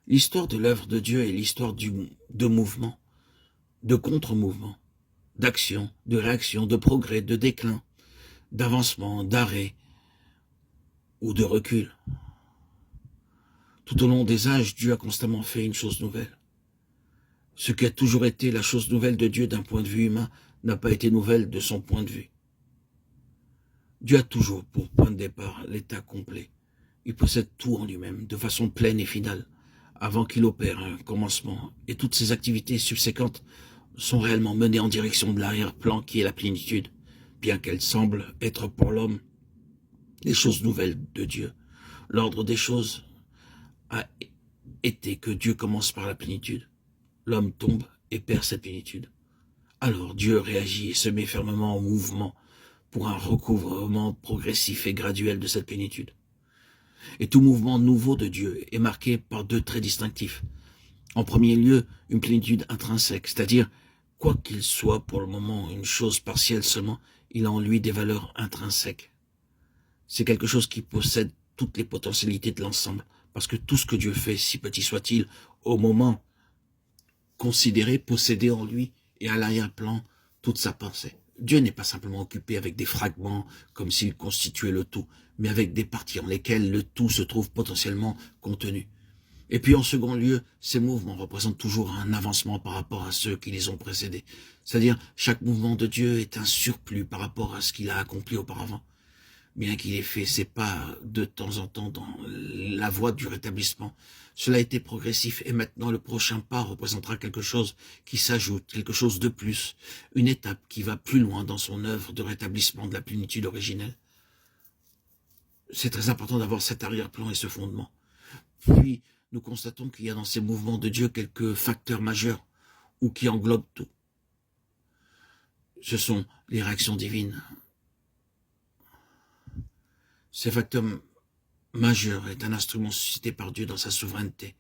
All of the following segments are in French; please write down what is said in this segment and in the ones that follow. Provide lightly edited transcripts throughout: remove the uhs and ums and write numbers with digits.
L'histoire de l'œuvre de Dieu est l'histoire de mouvement, de contre-mouvement, d'action, de réaction, de progrès, de déclin, d'avancement, d'arrêt ou de recul. Tout au long des âges, Dieu a constamment fait une chose nouvelle. Ce qui a toujours été la chose nouvelle de Dieu d'un point de vue humain n'a pas été nouvelle de son point de vue. Dieu a toujours pour point de départ l'état complet. Il possède tout en lui-même, de façon pleine et finale, avant qu'il opère un commencement, et toutes ses activités subséquentes sont réellement menées en direction de l'arrière-plan qui est la plénitude, bien qu'elles semblent être pour l'homme les choses nouvelles de Dieu. L'ordre des choses a été que Dieu commence par la plénitude. L'homme tombe et perd cette plénitude. Alors Dieu réagit et se met fermement en mouvement pour un recouvrement progressif et graduel de cette plénitude. Et tout mouvement nouveau de Dieu est marqué par deux traits distinctifs. En premier lieu, une plénitude intrinsèque, c'est-à-dire, quoi qu'il soit pour le moment une chose partielle seulement, il a en lui des valeurs intrinsèques. C'est quelque chose qui possède toutes les potentialités de l'ensemble, parce que tout ce que Dieu fait, si petit soit-il, au moment considéré, possédé en lui et à l'arrière-plan toute sa pensée. Dieu n'est pas simplement occupé avec des fragments comme s'il constituait le tout, mais avec des parties en lesquelles le tout se trouve potentiellement contenu. Et puis en second lieu, ces mouvements représentent toujours un avancement par rapport à ceux qui les ont précédés. C'est-à-dire, chaque mouvement de Dieu est un surplus par rapport à ce qu'il a accompli auparavant. Bien qu'il ait fait ses pas de temps en temps dans la voie du rétablissement, cela a été progressif et maintenant le prochain pas représentera quelque chose qui s'ajoute, quelque chose de plus, une étape qui va plus loin dans son œuvre de rétablissement de la plénitude originelle. C'est très important d'avoir cet arrière-plan et ce fondement. Puis, nous constatons qu'il y a dans ces mouvements de Dieu quelques facteurs majeurs ou qui englobent tout. Ce sont les réactions divines. Ces facteurs majeurs est un instrument suscité par Dieu dans sa souveraineté,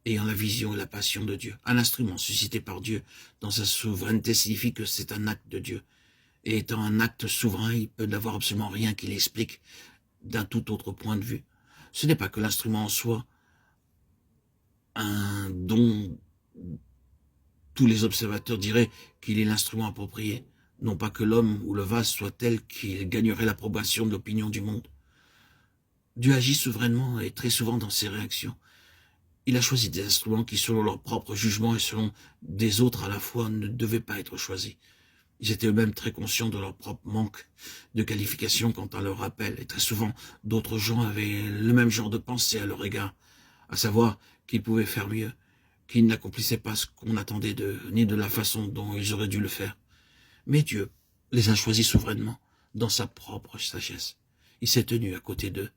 ayant la vision et la passion de Dieu. Un instrument suscité par Dieu dans sa souveraineté signifie que c'est un acte de Dieu. Et étant un acte souverain, il peut n'avoir absolument rien qui l'explique d'un tout autre point de vue. Ce n'est pas que l'instrument en soi un don, tous les observateurs diraient qu'il est l'instrument approprié, non pas que l'homme ou le vase soit tel qu'il gagnerait l'approbation de l'opinion du monde. Dieu agit souverainement et très souvent dans ses réactions. Il a choisi des instruments qui, selon leur propre jugement et selon des autres à la fois, ne devaient pas être choisis. Ils étaient eux-mêmes très conscients de leur propre manque de qualification quant à leur appel, et très souvent d'autres gens avaient le même genre de pensée à leur égard, à savoir qu'ils pouvaient faire mieux, qu'ils n'accomplissaient pas ce qu'on attendait d'eux, ni de la façon dont ils auraient dû le faire. Mais Dieu les a choisis souverainement, dans sa propre sagesse. Il s'est tenu à côté d'eux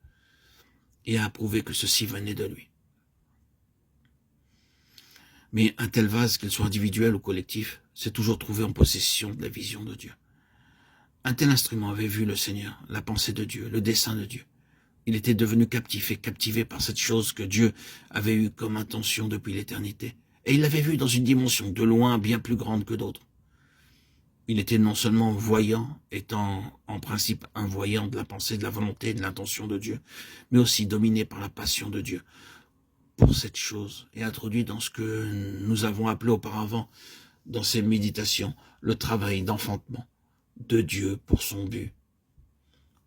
et a approuvé que ceci venait de lui. Mais un tel vase, qu'il soit individuel ou collectif, s'est toujours trouvé en possession de la vision de Dieu. Un tel instrument avait vu le Seigneur, la pensée de Dieu, le dessein de Dieu. Il était devenu captif et captivé par cette chose que Dieu avait eue comme intention depuis l'éternité. Et il l'avait vue dans une dimension de loin bien plus grande que d'autres. Il était non seulement voyant, étant en principe un voyant de la pensée, de la volonté, de l'intention de Dieu, mais aussi dominé par la passion de Dieu pour cette chose et introduit dans ce que nous avons appelé auparavant, dans ces méditations, le travail d'enfantement de Dieu pour son but.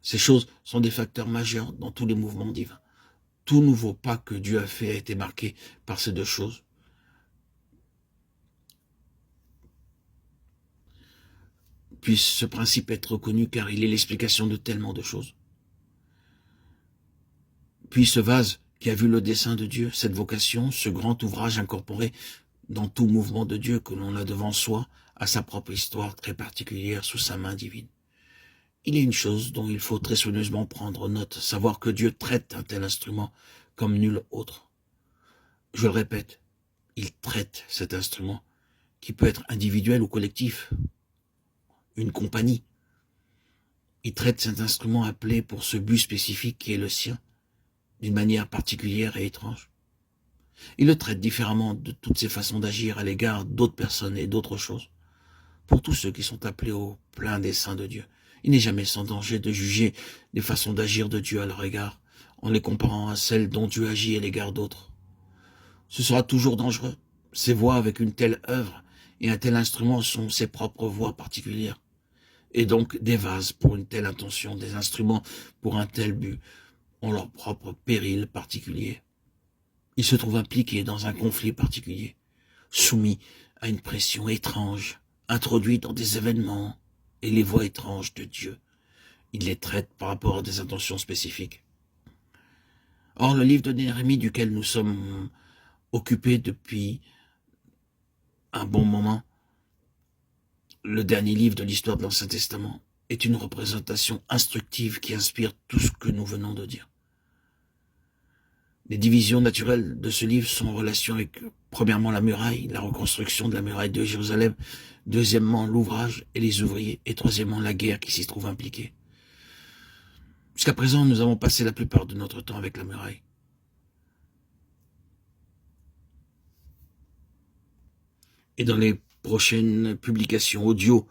Ces choses sont des facteurs majeurs dans tous les mouvements divins. Tout nouveau pas que Dieu a fait a été marqué par ces deux choses. Puisse ce principe être reconnu car il est l'explication de tellement de choses. Puis ce vase qui a vu le dessein de Dieu, cette vocation, ce grand ouvrage incorporé dans tout mouvement de Dieu que l'on a devant soi, a sa propre histoire très particulière sous sa main divine. Il y a une chose dont il faut très soigneusement prendre note, savoir que Dieu traite un tel instrument comme nul autre. Je le répète, il traite cet instrument, qui peut être individuel ou collectif, une compagnie. Il traite cet instrument appelé pour ce but spécifique qui est le sien, d'une manière particulière et étrange. Il le traite différemment de toutes ses façons d'agir à l'égard d'autres personnes et d'autres choses. Pour tous ceux qui sont appelés au plein dessein de Dieu, il n'est jamais sans danger de juger les façons d'agir de Dieu à leur égard, en les comparant à celles dont Dieu agit à l'égard d'autres. Ce sera toujours dangereux. Ces voix avec une telle œuvre et un tel instrument sont ses propres voix particulières. Et donc des vases pour une telle intention, des instruments pour un tel but, ont leur propre péril particulier. Ils se trouvent impliqués dans un conflit particulier, soumis à une pression étrange, introduits dans des événements et les voies étranges de Dieu. Il les traite par rapport à des intentions spécifiques. Or, le livre de Néhémie, duquel nous sommes occupés depuis un bon moment, le dernier livre de l'histoire de l'Ancien Testament, est une représentation instructive qui inspire tout ce que nous venons de dire. Les divisions naturelles de ce livre sont en relation avec, premièrement, la muraille, la reconstruction de la muraille de Jérusalem, deuxièmement, l'ouvrage et les ouvriers, et troisièmement, la guerre qui s'y trouve impliquée. Jusqu'à présent, nous avons passé la plupart de notre temps avec la muraille. Et dans les prochaines publications audio,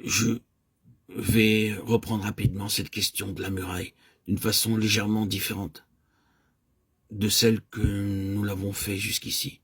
je vais reprendre rapidement cette question de la muraille d'une façon légèrement différente de celle que nous l'avons fait jusqu'ici.